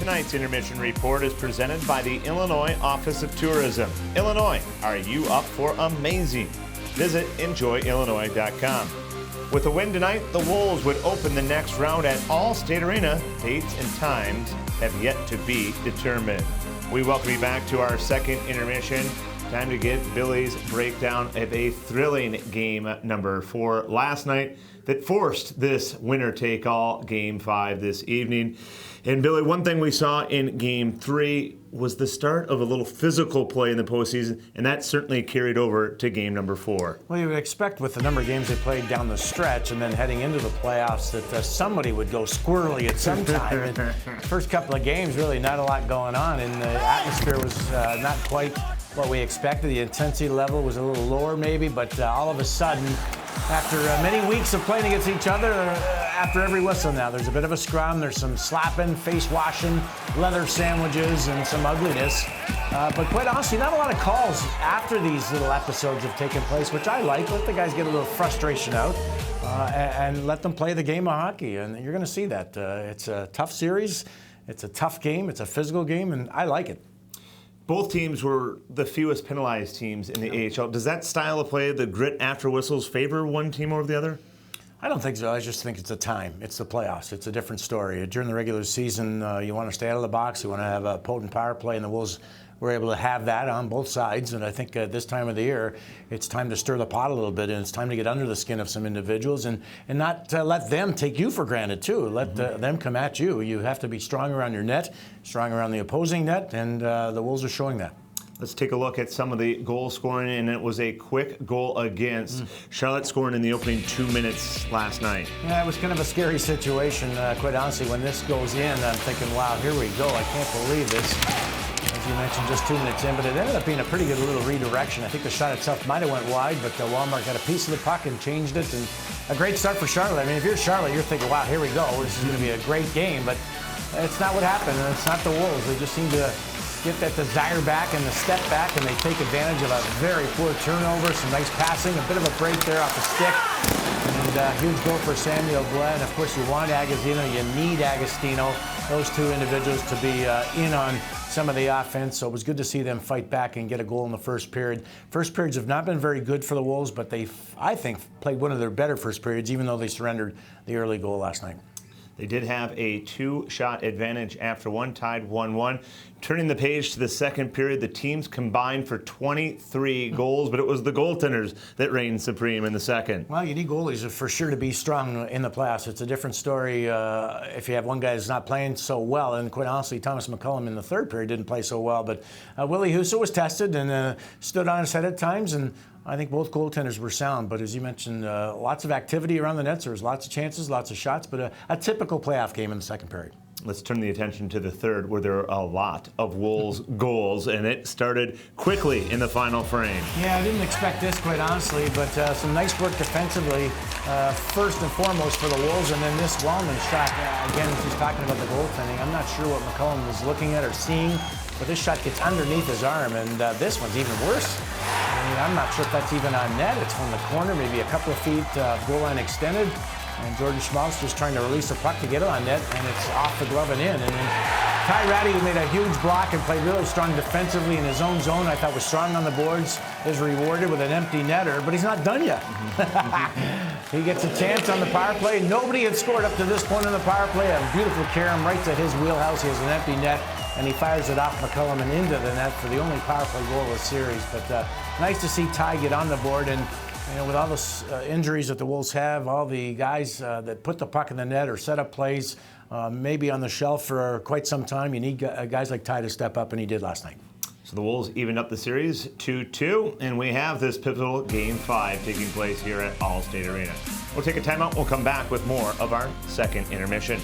Tonight's Intermission Report is presented by the Illinois Office of Tourism. Illinois, are you up for amazing? Visit enjoyillinois.com. With a win tonight, the Wolves would open the next round at All-State Arena. Dates and times have yet to be determined. We welcome you back to our second intermission. Time to get Billy's breakdown of a thrilling game number 4 last night that forced this winner-take-all Game 5 this evening. And Billy, one thing we saw in Game 3 was the start of a little physical play in the postseason, and that certainly carried over to Game number 4. Well, you would expect with the number of games they played down the stretch and then heading into the playoffs that somebody would go squirrely at some time. And the first couple of games, really not a lot going on, and the atmosphere was not quite what we expected. The intensity level was a little lower maybe, but all of a sudden, after many weeks of playing against each other, after every whistle now, there's a bit of a scrum, there's some slapping, face washing, leather sandwiches, and some ugliness. But quite honestly, not a lot of calls after these little episodes have taken place, which I like. Let the guys get a little frustration out and let them play the game of hockey. And you're going to see that. It's a tough series. It's a tough game. It's a physical game, and I like it. Both teams were the fewest penalized teams in the AHL. Does that style of play, the grit after whistles, favor one team over the other? I don't think so. I just think it's the time. It's the playoffs. It's a different story. During the regular season, you want to stay out of the box. You want to have a potent power play, and the Wolves were able to have that on both sides. And I think this time of the year, it's time to stir the pot a little bit, and it's time to get under the skin of some individuals and not let them take you for granted, too. Let them come at you. You have to be strong around your net, strong around the opposing net, and the Wolves are showing that. Let's take a look at some of the goal scoring, and it was a quick goal against. Charlotte scoring in the opening 2 minutes last night. Yeah, it was kind of a scary situation, quite honestly. When this goes in, I'm thinking, wow, here we go. I can't believe this. As you mentioned, just 2 minutes in, but it ended up being a pretty good little redirection. I think the shot itself might have went wide, but Walmart got a piece of the puck and changed it, and a great start for Charlotte. I mean, if you're Charlotte, you're thinking, wow, here we go. This is going to be a great game, but it's not what happened, and it's not the Wolves. They just seem to get that desire back and the step back, and they take advantage of a very poor turnover, some nice passing, a bit of a break there off the stick, and a huge goal for Samuel Glenn. Of course, you want Agostino, you need Agostino, those two individuals to be in on some of the offense, so it was good to see them fight back and get a goal in the first period. First periods have not been very good for the Wolves, but they, I think, played one of their better first periods, even though they surrendered the early goal last night. They did have a 2-shot advantage after one, tied 1-1. Turning the page to the second period, the teams combined for 23 goals, but it was the goaltenders that reigned supreme in the second. Well, you need goalies for sure to be strong in the playoffs. It's a different story if you have one guy that's not playing so well. And quite honestly, Thomas McCullum in the third period didn't play so well. But Willie Husso was tested and stood on his head at times, and I think both goaltenders were sound, but as you mentioned, lots of activity around the nets. There was lots of chances, lots of shots, but a typical playoff game in the second period. Let's turn the attention to the third, where there are a lot of Wolves goals, and it started quickly in the final frame. Yeah, I didn't expect this, quite honestly, but some nice work defensively, first and foremost for the Wolves, and then this Wallman shot. Again, he's talking about the goaltending. I'm not sure what McCullum was looking at or seeing, but this shot gets underneath his arm, and this one's even worse. I mean, I'm not sure if that's even on net. It's from the corner, maybe a couple of feet, goal line extended. And Jordan Schmaltz just trying to release the puck to get it on net, and it's off the glove and in. And then Ty Ratty, who made a huge block and played really strong defensively in his own zone, I thought was strong on the boards, is rewarded with an empty netter, but he's not done yet. He gets a chance on the power play. Nobody had scored up to this point in the power play. A beautiful carom right to his wheelhouse. He has an empty net, and he fires it off McCullum and into the net for the only power play goal of the series. But nice to see Ty get on the board, and with all the injuries that the Wolves have, all the guys that put the puck in the net or set up plays, maybe on the shelf for quite some time, you need guys like Ty to step up, and he did last night. So the Wolves evened up the series 2-2, and we have this pivotal Game 5 taking place here at All-State Arena. We'll take a timeout. We'll come back with more of our second intermission.